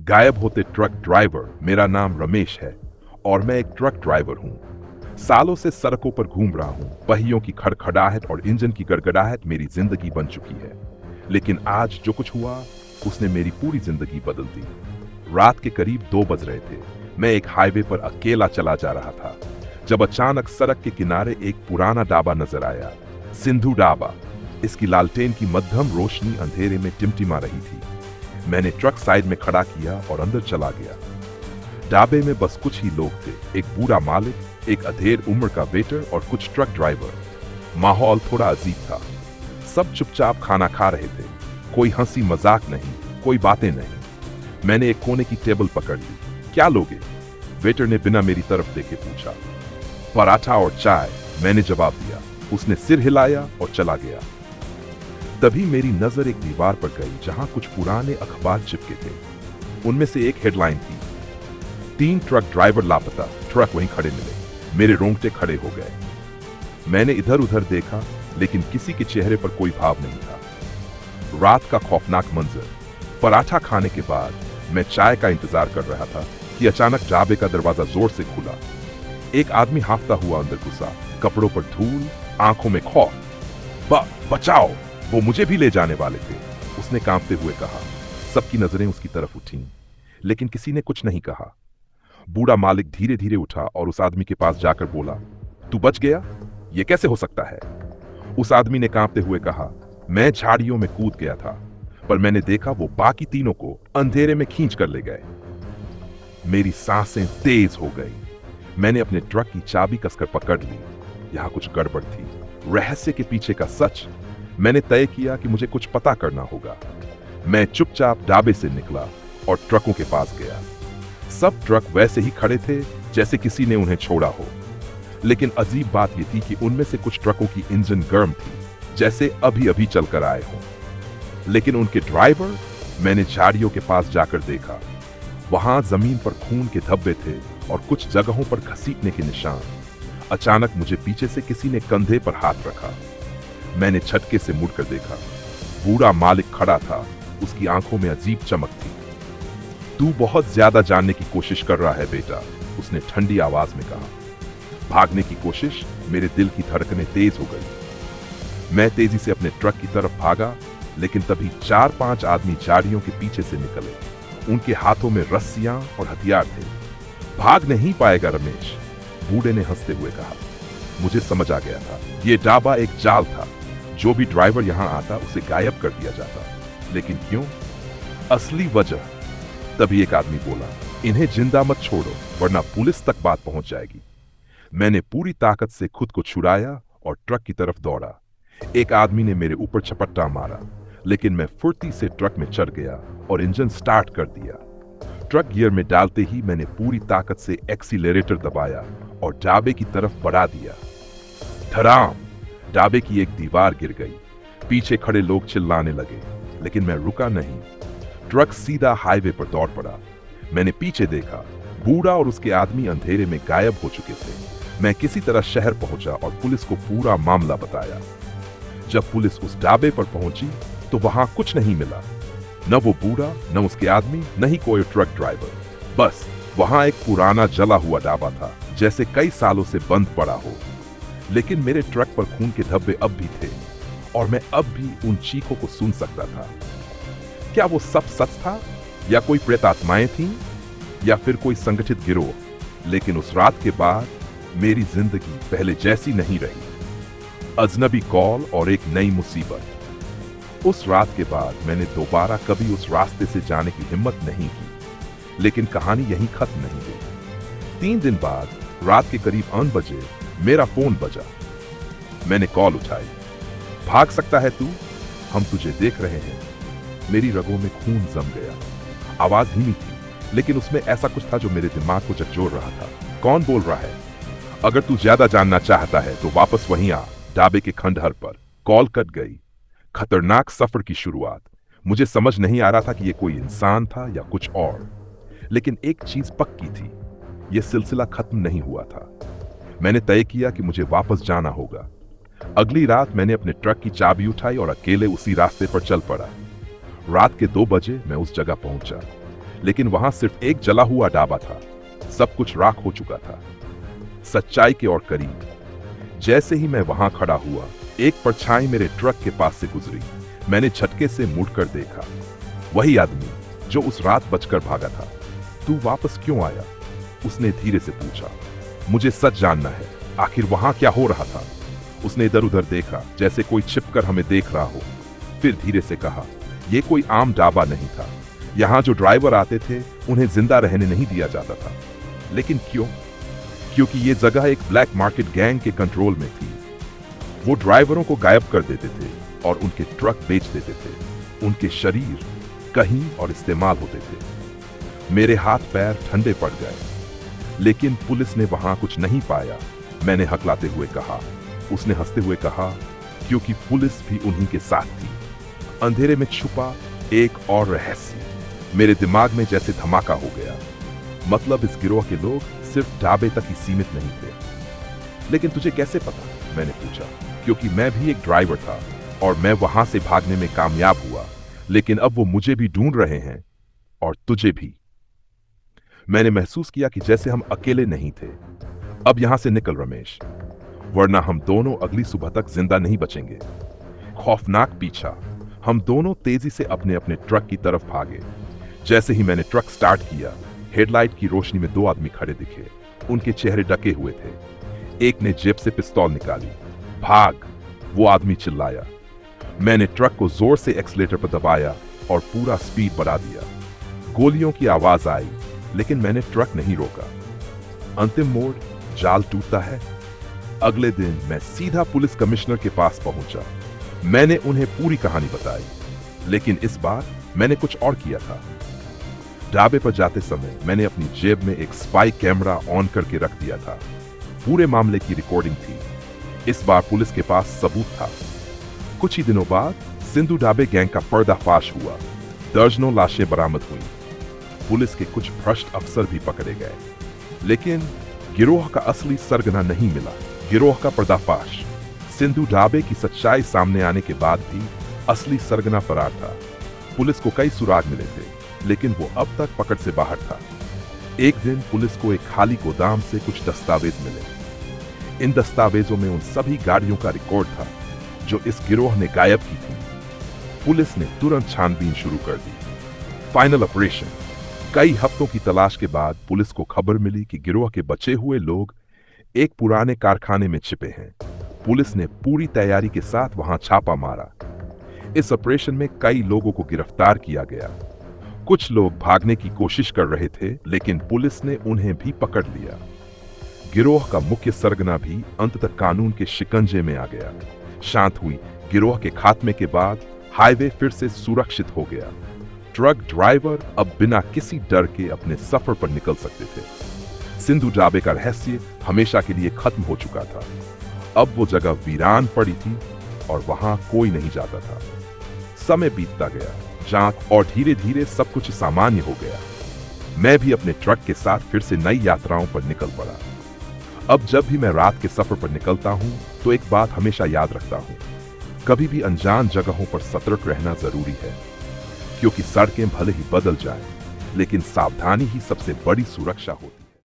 गायब होते truck driver. मेरा नाम रमेश है और मैं एक ट्रक ड्राइवर हूँ। सालों से सड़कों पर घूम रहा हूँ। पहियों की खड़खड़ाहट और इंजन की गड़गड़ाहट मेरी जिंदगी बन चुकी है। लेकिन आज जो कुछ हुआ उसने मेरी पूरी जिंदगी बदल दी। रात के करीब 2 बज रहे थे। मैं एक हाईवे पर अकेला चला जा रहा था जब अचानक सड़क के किनारे एक पुराना ढाबा नजर आया। सिंधु ढाबा। इसकी लालटेन की मध्यम रोशनी अंधेरे में टिमटिमा रही थी। मैंने ट्रक साइड में खड़ा किया और अंदर चला गया। ढाबे में बस कुछ ही लोग थे, एक बूढ़ा मालिक, एक अधेड़ उम्र का वेटर और कुछ ट्रक ड्राइवर। माहौल थोड़ा अजीब था। सब चुपचाप खाना खा रहे थे। कोई हंसी मजाक नहीं, कोई बातें नहीं। मैंने एक कोने की टेबल पकड़ ली। क्या लोगे? वेटर ने बिना मेरी तरफ देखे पूछा। पराठा और चाय, मैंने जवाब दिया। उसने सिर हिलाया और चला गया। तभी मेरी नजर एक दीवार पर गई जहां कुछ पुराने अखबार चिपके थे। उनमें से एक हेडलाइन थी, 3 ट्रक ड्राइवर लापता। ट्रक वहीं खड़े मिले। मेरे रोंगटे खड़े हो गए। मैंने इधर उधर देखा लेकिन किसी के चेहरे पर कोई भाव नहीं था। रात का खौफनाक मंजर। पराठा खाने के बाद मैं चाय का इंतजार कर रहा था कि अचानक ढाबे का दरवाजा जोर से खुला। एक आदमी हांफता हुआ अंदर घुसा, कपड़ों पर धूल, आंखों में खौफ। बचाओ, वो मुझे भी ले जाने वाले थे, उसने कांपते हुए कहा। सबकी नजरें उसकी तरफ उठीं, लेकिन किसी ने कुछ नहीं कहा। बूढ़ा मालिक धीरे धीरे उठा और उस आदमी के पास जाकर बोला, तू बच गया? ये कैसे हो सकता है? उस आदमी ने कांपते हुए कहा, मैं झाड़ियों में कूद गया था, पर मैंने देखा वो बाकी तीनों को अंधेरे में खींच कर ले गए। मेरी सांसें तेज हो गई। मैंने अपने ट्रक की चाबी कसकर पकड़ ली। यहां कुछ गड़बड़ थी। रहस्य के पीछे का सच। मैंने तय किया कि मुझे कुछ पता करना होगा। मैं चुपचाप ढाबे से निकला और ट्रकों के पास गया। सब ट्रक वैसे ही खड़े थे जैसे किसी ने उन्हें छोड़ा हो। लेकिन अजीब बात यह थी कि उनमें से कुछ ट्रकों की इंजन गर्म थी, जैसे अभी अभी चलकर आए हों। लेकिन उनके ड्राइवर, मैंने झाड़ियों के पास जाकर देखा। वहां जमीन पर खून के धब्बे थे और कुछ जगहों पर घसीटने के निशान। अचानक मुझे पीछे से किसी ने कंधे पर हाथ रखा। मैंने झटके से मुड़कर देखा। बूढ़ा मालिक खड़ा था। उसकी आंखों में अजीब चमक थी। तू बहुत ज्यादा जानने की कोशिश कर रहा है बेटा, उसने ठंडी आवाज में कहा। भागने की कोशिश? मेरे दिल की धड़कनें तेज हो गई। मैं तेजी से अपने ट्रक की तरफ भागा, लेकिन तभी 4-5 आदमी झाड़ियों के पीछे से निकले। उनके हाथों में रस्सियां और हथियार थे। भाग नहीं पाएगा रमेश, बूढ़े ने हंसते हुए कहा। मुझे समझ आ गया था, यह ढाबा एक जाल था। जो भी ड्राइवर यहां आता उसे गायब कर दिया जाता। लेकिन क्यों? असली वजह। तभी एक आदमी बोला, इन्हें जिंदा मत छोड़ो वरना पुलिस तक बात पहुंच जाएगी। मैंने पूरी ताकत से खुद को छुड़ाया और ट्रक की तरफ दौड़ा। एक आदमी ने मेरे ऊपर झपट्टा मारा, लेकिन मैं फुर्ती से ट्रक में चढ़ गया और इंजन स्टार्ट कर दिया। ट्रक गियर में डालते ही मैंने पूरी ताकत से एक्सीलरेटर दबाया और ढाबे की तरफ बढ़ा दिया। धड़ाम! ढाबे की एक दीवार गिर गई। पीछे खड़े लोग चिल्लाने लगे, लेकिन मैं रुका नहीं। ट्रक सीधा हाईवे पर दौड़ पड़ा। मैंने पीछे देखा। बूढ़ा और उसके आदमी अंधेरे में गायब हो चुके थे। मैं किसी तरह शहर पहुंचा और पुलिस को पूरा मामला बताया। जब पुलिस उस ढाबे पर पहुंची तो वहां कुछ नहीं मिला। न वो बूढ़ा, न उसके आदमी, न ही कोई ट्रक ड्राइवर। बस वहां एक पुराना जला हुआ ढाबा था, जैसे कई सालों से बंद पड़ा हो। लेकिन मेरे ट्रक पर खून के धब्बे अब भी थे और मैं अब भी उन चीखों को सुन सकता था। क्या वो सब सच था, या कोई प्रेतात्माएं थीं, या फिर कोई संगठित गिरोह? लेकिन उस रात के बाद मेरी जिंदगी पहले जैसी नहीं रही। अजनबी कॉल और एक नई मुसीबत। उस रात के बाद मैंने दोबारा कभी उस रास्ते से जाने की हिम्मत नहीं की। लेकिन कहानी यहीं खत्म नहीं हुई। 3 दिन बाद रात के करीब 8 बजे मेरा फोन बजा। मैंने कॉल उठाई। भाग सकता है तू? हम तुझे देख रहे हैं। मेरी रगों में खून जम गया। आवाज धीमी थी, लेकिन उसमें ऐसा कुछ था जो मेरे दिमाग को झकझोर रहा था। कौन बोल रहा है? अगर तू ज्यादा जानना चाहता है तो वापस वहीं आ, ढाबे के खंडहर पर। कॉल कट गई। खतरनाक सफर की शुरुआत। मुझे समझ नहीं आ रहा था कि यह कोई इंसान था या कुछ और। लेकिन एक चीज पक्की थी, यह सिलसिला खत्म नहीं हुआ था। मैंने तय किया कि मुझे वापस जाना होगा। अगली रात मैंने अपने ट्रक की चाबी उठाई और अकेले उसी रास्ते पर चल पड़ा। रात के 2 बजे मैं उस जगह पहुंचा। लेकिन वहां सिर्फ एक जला हुआ ढाबा था। सब कुछ राख हो चुका था, सच्चाई के और करीब। जैसे ही मैं वहां खड़ा हुआ, एक परछाई मेरे ट्रक के पास से गुजरी। मैंने झटके से मुड़कर देखा, वही आदमी जो उस रात बचकर भागा था। तू वापस क्यों आया? उसने धीरे से पूछा। मुझे सच जानना है, आखिर वहां क्या हो रहा था? उसने इधर उधर देखा, जैसे कोई छिपकर हमें देख रहा हो। फिर धीरे से कहा, यह कोई आम ढाबा नहीं था। यहां जो ड्राइवर आते थे उन्हें जिंदा रहने नहीं दिया जाता था। लेकिन क्यों? क्योंकि यह जगह एक ब्लैक मार्केट गैंग के कंट्रोल में थी। वो ड्राइवरों को गायब कर देते थे और उनके ट्रक बेच देते थे। उनके शरीर कहीं और इस्तेमाल होते थे। मेरे हाथ पैर ठंडे पड़ गए। लेकिन पुलिस ने वहां कुछ नहीं पाया, मैंने हकलाते हुए कहा। उसने हंसते हुए कहा, क्योंकि पुलिस भी उन्हीं के साथ थी। अंधेरे में छुपा एक और रहस्य मेरे दिमाग में जैसे धमाका हो गया। मतलब इस गिरोह के लोग सिर्फ ढाबे तक ही सीमित नहीं थे। लेकिन तुझे कैसे पता? मैंने पूछा। क्योंकि मैं भी एक ड्राइवर था और मैं वहां से भागने में कामयाब हुआ। लेकिन अब वो मुझे भी ढूंढ रहे हैं और तुझे भी। मैंने महसूस किया कि जैसे हम अकेले नहीं थे। अब यहां से निकल रमेश, वरना हम दोनों अगली सुबह तक जिंदा नहीं बचेंगे। खौफनाक पीछा। हम दोनों तेजी से अपने अपने ट्रक की तरफ भागे। जैसे ही मैंने ट्रक स्टार्ट किया, हेडलाइट की रोशनी में दो आदमी खड़े दिखे। उनके चेहरे ढके हुए थे। एक ने जेब से पिस्तौल निकाली। भाग! वो आदमी चिल्लाया। मैंने ट्रक को जोर से एक्सीलेटर पर दबाया और पूरा स्पीड बढ़ा दिया। गोलियों की आवाज आई, लेकिन मैंने ट्रक नहीं रोका। अंतिम मोड़, जाल टूटता है। अगले दिन मैं सीधा पुलिस कमिश्नर के पास पहुंचा। मैंने उन्हें पूरी कहानी बताई, लेकिन इस बार मैंने कुछ और किया था। ढाबे पर जाते समय मैंने अपनी जेब में एक स्पाई कैमरा ऑन करके रख दिया था। पूरे मामले की रिकॉर्डिंग थी। इस बार पुलिस के पास सबूत था। कुछ ही दिनों बाद सिंधु ढाबे गैंग का पर्दाफाश हुआ। दर्जनों लाशें बरामद हुईं। पुलिस के कुछ भ्रष्ट अफसर भी पकड़े गए। लेकिन गिरोह का असली सरगना नहीं मिला। गिरोह का पर्दाफाश। सिंधु ढाबे की सच्चाई सामने आने के बाद भी असली सरगना फरार था। पुलिस को कई सुराग मिले थे, लेकिन वो अब तक पकड़ से बाहर था। एक दिन पुलिस को एक खाली गोदाम से कुछ दस्तावेज मिले। इन दस्तावेजों में उन सभी गाड़ियों का रिकॉर्ड था जो इस गिरोह ने गायब की थी। पुलिस ने तुरंत छानबीन शुरू कर दी। Final operation. कई हफ्तों की तलाश के बाद पुलिस को खबर मिली कि गिरोह के बचे हुए लोग एक पुराने कारखाने में छिपे हैं। पुलिस ने पूरी तैयारी के साथ वहां छापा मारा। इस ऑपरेशन में कई लोगों को गिरफ्तार किया गया। कुछ लोग भागने की कोशिश कर रहे थे, लेकिन पुलिस ने उन्हें भी पकड़ लिया। गिरोह का मुख्य सरगना भी अंततः कानून के शिकंजे में आ गया। शांत हुई गिरोह के खात्मे के बाद हाईवे फिर से सुरक्षित हो गया। ट्रक ड्राइवर अब बिना किसी डर के अपने सफर पर निकल सकते थे। सिंधु ढाबे का रहस्य हमेशा के लिए खत्म हो चुका था। अब वो जगह वीरान पड़ी थी और वहां कोई नहीं जाता था। समय बीतता गया, जांच और धीरे धीरे सब कुछ सामान्य हो गया। मैं भी अपने ट्रक के साथ फिर से नई यात्राओं पर निकल पड़ा। अब जब भी मैं रात के सफर पर निकलता हूं, तो एक बात हमेशा याद रखता हूं, कभी भी अनजान जगहों पर सतर्क रहना जरूरी है। क्योंकि सड़कें भले ही बदल जाएं, लेकिन सावधानी ही सबसे बड़ी सुरक्षा होती है।